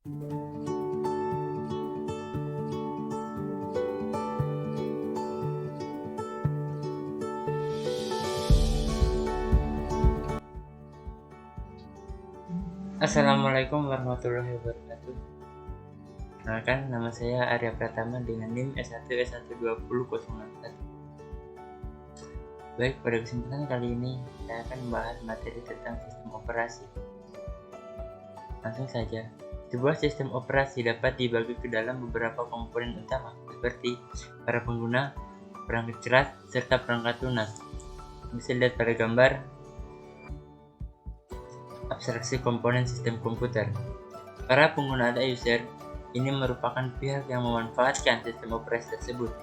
Assalamualaikum warahmatullahi wabarakatuh. Kenalkan, nama saya Arya Pratama dengan NIM S1S12004. Baik, pada kesempatan kali ini saya akan membahas materi tentang sistem operasi. Langsung saja, sebuah sistem operasi dapat dibagi ke dalam beberapa komponen utama seperti para pengguna, perangkat keras, serta perangkat lunak. Bisa dilihat pada gambar abstraksi komponen sistem komputer. Para pengguna atau user ini merupakan pihak yang memanfaatkan sistem operasi tersebut.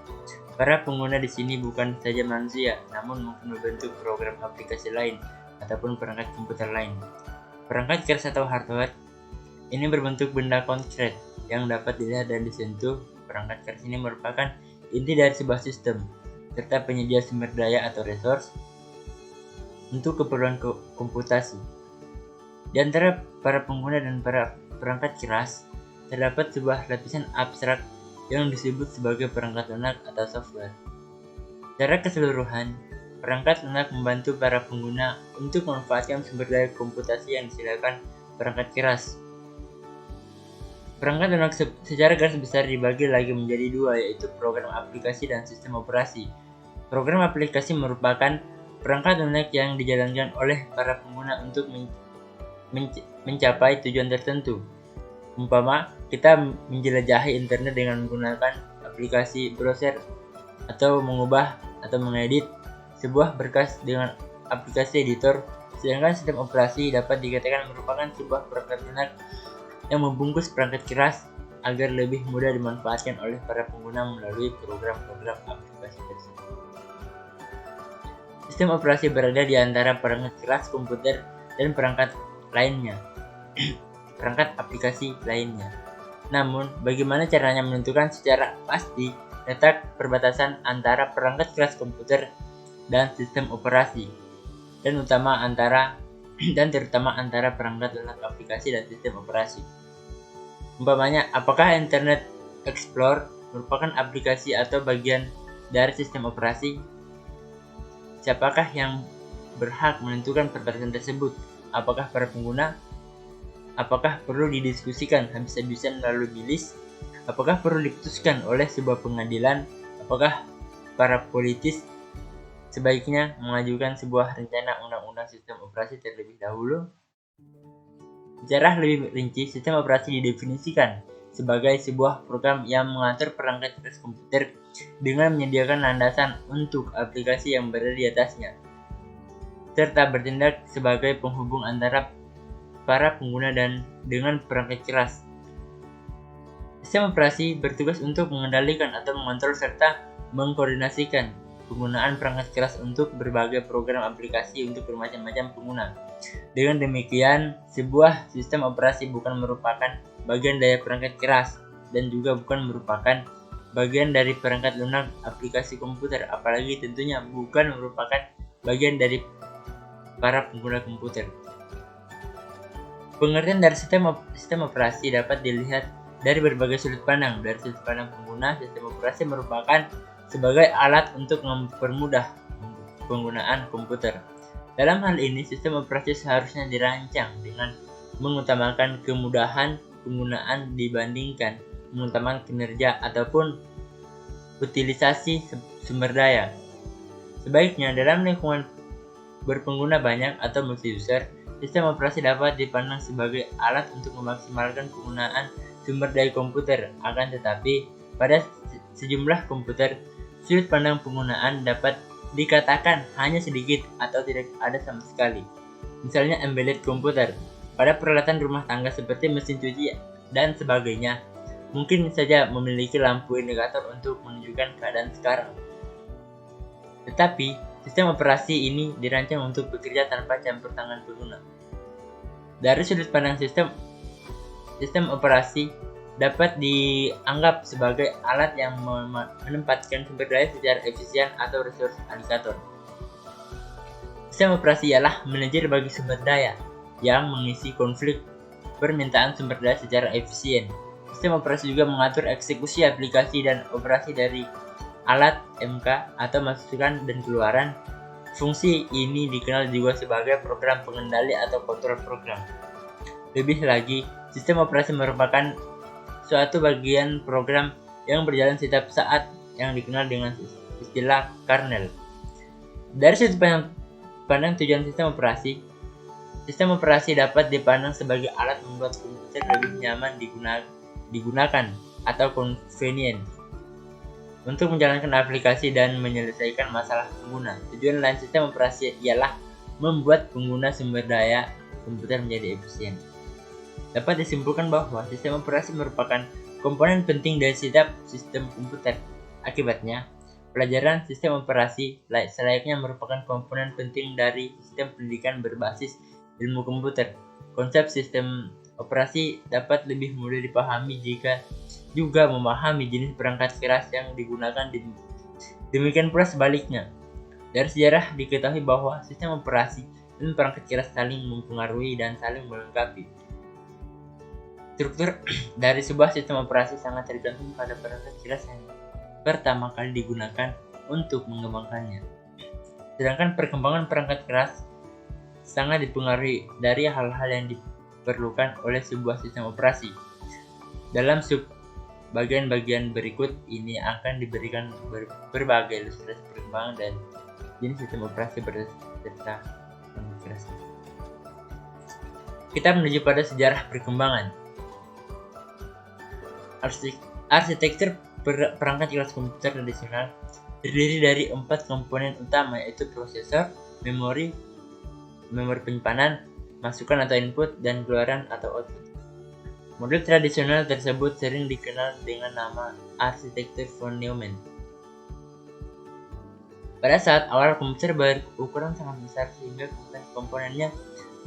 Para pengguna di sini bukan saja manusia, namun mungkin membentuk program aplikasi lain ataupun perangkat komputer lain. Perangkat keras atau hardware ini berbentuk benda konkret yang dapat dilihat dan disentuh. Perangkat keras ini merupakan inti dari sebuah sistem, serta penyedia sumber daya atau resource untuk keperluan komputasi. Di antara para pengguna dan para perangkat keras, terdapat sebuah lapisan abstrak yang disebut sebagai perangkat lunak atau software. Secara keseluruhan, perangkat lunak membantu para pengguna untuk memanfaatkan sumber daya komputasi yang disediakan perangkat keras. Perangkat lunak secara garis besar dibagi lagi menjadi dua, yaitu program aplikasi dan sistem operasi. Program aplikasi merupakan perangkat lunak yang dijalankan oleh para pengguna untuk mencapai tujuan tertentu. Umpama, kita menjelajahi internet dengan menggunakan aplikasi browser, atau mengubah atau mengedit sebuah berkas dengan aplikasi editor. Sedangkan sistem operasi dapat dikatakan merupakan sebuah perangkat lunak yang membungkus perangkat keras agar lebih mudah dimanfaatkan oleh para pengguna melalui program-program aplikasi tersebut. Sistem operasi berada di antara perangkat keras komputer dan perangkat lainnya, perangkat aplikasi lainnya. Namun, bagaimana caranya menentukan secara pasti letak perbatasan antara perangkat keras komputer dan sistem operasi, dan terutama antara perangkat lunak aplikasi dan sistem operasi. Umpamanya, apakah Internet Explorer merupakan aplikasi atau bagian dari sistem operasi? Siapakah yang berhak menentukan perbatasan tersebut? Apakah para pengguna? Apakah perlu didiskusikan habis-habisan melalui bilis? Apakah perlu diputuskan oleh sebuah pengadilan? Apakah para politis sebaiknya mengajukan sebuah rencana undang-undang sistem operasi terlebih dahulu? Secara lebih rinci, sistem operasi didefinisikan sebagai sebuah program yang mengatur perangkat keras komputer dengan menyediakan landasan untuk aplikasi yang berada di atasnya, serta bertindak sebagai penghubung antara para pengguna dan dengan perangkat keras. Sistem operasi bertugas untuk mengendalikan atau mengontrol serta mengkoordinasikan penggunaan perangkat keras untuk berbagai program aplikasi untuk bermacam-macam pengguna. Dengan demikian, sebuah sistem operasi bukan merupakan bagian dari perangkat keras dan juga bukan merupakan bagian dari perangkat lunak aplikasi komputer, apalagi tentunya bukan merupakan bagian dari para pengguna komputer. Pengertian dari sistem operasi dapat dilihat dari berbagai sudut pandang. Dari sudut pandang pengguna, sistem operasi merupakan sebagai alat untuk mempermudah penggunaan komputer. Dalam hal ini, sistem operasi seharusnya dirancang dengan mengutamakan kemudahan penggunaan dibandingkan mengutamakan kinerja ataupun utilisasi sumber daya. Sebaiknya dalam lingkungan berpengguna banyak atau multi-user, sistem operasi dapat dipandang sebagai alat untuk memaksimalkan penggunaan sumber daya komputer. Akan tetapi, pada sejumlah komputer, sudut pandang penggunaan dapat dikatakan hanya sedikit atau tidak ada sama sekali. Misalnya embedded komputer. Pada peralatan rumah tangga seperti mesin cuci dan sebagainya, mungkin saja memiliki lampu indikator untuk menunjukkan keadaan sekarang. Tetapi, sistem operasi ini dirancang untuk bekerja tanpa campur tangan pengguna. Dari sudut pandang sistem operasi dapat dianggap sebagai alat yang menempatkan sumber daya secara efisien atau resource allocator. Sistem operasi ialah manajer bagi sumber daya yang mengisi konflik permintaan sumber daya secara efisien. Sistem operasi juga mengatur eksekusi aplikasi dan operasi dari alat MK atau masukan dan keluaran. Fungsi ini dikenal juga sebagai program pengendali atau kontrol program. Lebih lagi, sistem operasi merupakan suatu bagian program yang berjalan setiap saat yang dikenal dengan istilah kernel. Dari sudut pandang tujuan sistem operasi dapat dipandang sebagai alat membuat komputer lebih nyaman digunakan atau convenient untuk menjalankan aplikasi dan menyelesaikan masalah pengguna. Tujuan lain sistem operasi ialah membuat pengguna sumber daya komputer menjadi efisien. Dapat disimpulkan bahwa sistem operasi merupakan komponen penting dari setiap sistem komputer. Akibatnya, pelajaran sistem operasi selayaknya merupakan komponen penting dari sistem pendidikan berbasis ilmu komputer. Konsep sistem operasi dapat lebih mudah dipahami jika juga memahami jenis perangkat keras yang digunakan. Demikian pula sebaliknya. Dari sejarah diketahui bahwa sistem operasi dan perangkat keras saling mempengaruhi dan saling melengkapi. Struktur dari sebuah sistem operasi sangat tergantung pada perangkat keras yang pertama kali digunakan untuk mengembangkannya. Sedangkan perkembangan perangkat keras sangat dipengaruhi dari hal-hal yang diperlukan oleh sebuah sistem operasi. Dalam bagian-bagian berikut ini akan diberikan berbagai ilustrasi perkembangan dan jenis sistem operasi beserta keras. Kita menuju pada sejarah perkembangan. Arsitektur perangkat keras komputer tradisional terdiri dari 4 komponen utama, yaitu prosesor, memori penyimpanan, masukan atau input, dan keluaran atau output. Model tradisional tersebut sering dikenal dengan nama arsitektur von Neumann. Pada saat awal, komputer berukuran sangat besar sehingga komponennya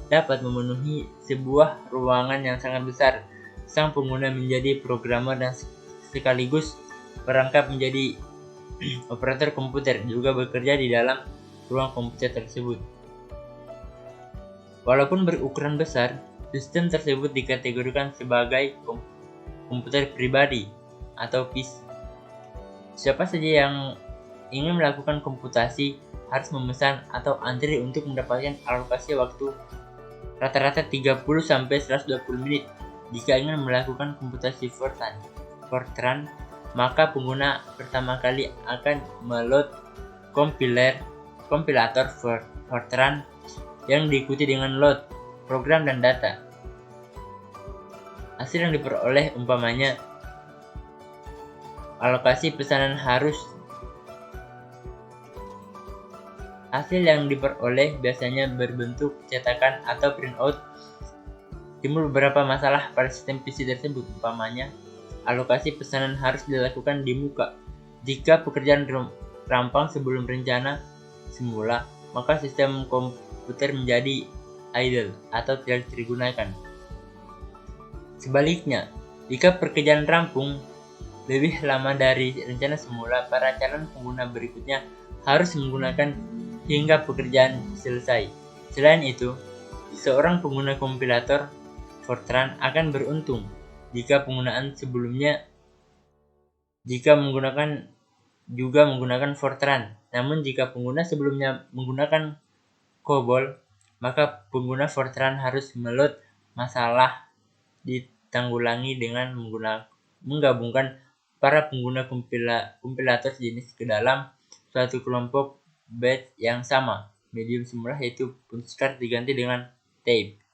dapat memenuhi sebuah ruangan yang sangat besar. Sang pengguna menjadi programmer dan sekaligus perangkat menjadi operator komputer juga bekerja di dalam ruang komputer tersebut. Walaupun berukuran besar, sistem tersebut dikategorikan sebagai komputer pribadi atau PC. Siapa saja yang ingin melakukan komputasi harus memesan atau antri untuk mendapatkan alokasi waktu rata-rata 30-120 menit. Jika ingin melakukan komputasi Fortran, maka pengguna pertama kali akan meload kompilator Fortran yang diikuti dengan load program dan data. Hasil yang diperoleh umpamanya alokasi pesanan hasil yang diperoleh biasanya berbentuk cetakan atau printout. Timbul beberapa masalah pada sistem PC tersebut, umpamanya alokasi pesanan harus dilakukan di muka. Jika pekerjaan rampung sebelum rencana semula, maka sistem komputer menjadi idle atau tidak digunakan. Sebaliknya, jika pekerjaan rampung lebih lama dari rencana semula, para calon pengguna berikutnya harus menggunakan hingga pekerjaan selesai. Selain itu, seorang pengguna kompilator Fortran akan beruntung jika menggunakan Fortran. Namun jika pengguna sebelumnya menggunakan COBOL, maka pengguna Fortran harus meload masalah ditanggulangi dengan menggabungkan para pengguna kompilator sejenis ke dalam suatu kelompok batch yang sama. Medium semula yaitu puncard diganti dengan tape.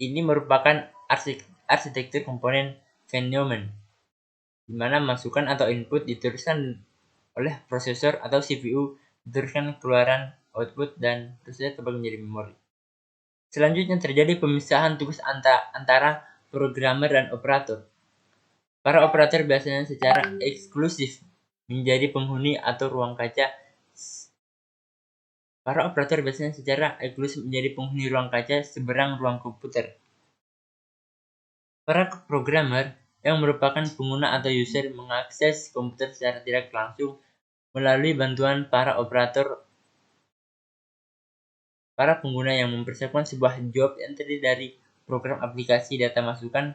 Ini merupakan arsitektur komponen von Neumann, di mana masukan atau input diteruskan oleh prosesor atau CPU, diteruskan keluaran output, dan terusnya terbagi menjadi memori. Selanjutnya terjadi pemisahan tugas antara programmer dan operator. Para operator biasanya secara eksklusif menjadi penghuni ruang kaca seberang ruang komputer. Para programmer yang merupakan pengguna atau user mengakses komputer secara tidak langsung melalui bantuan para operator para pengguna yang mempersiapkan sebuah job yang terdiri dari program aplikasi data masukan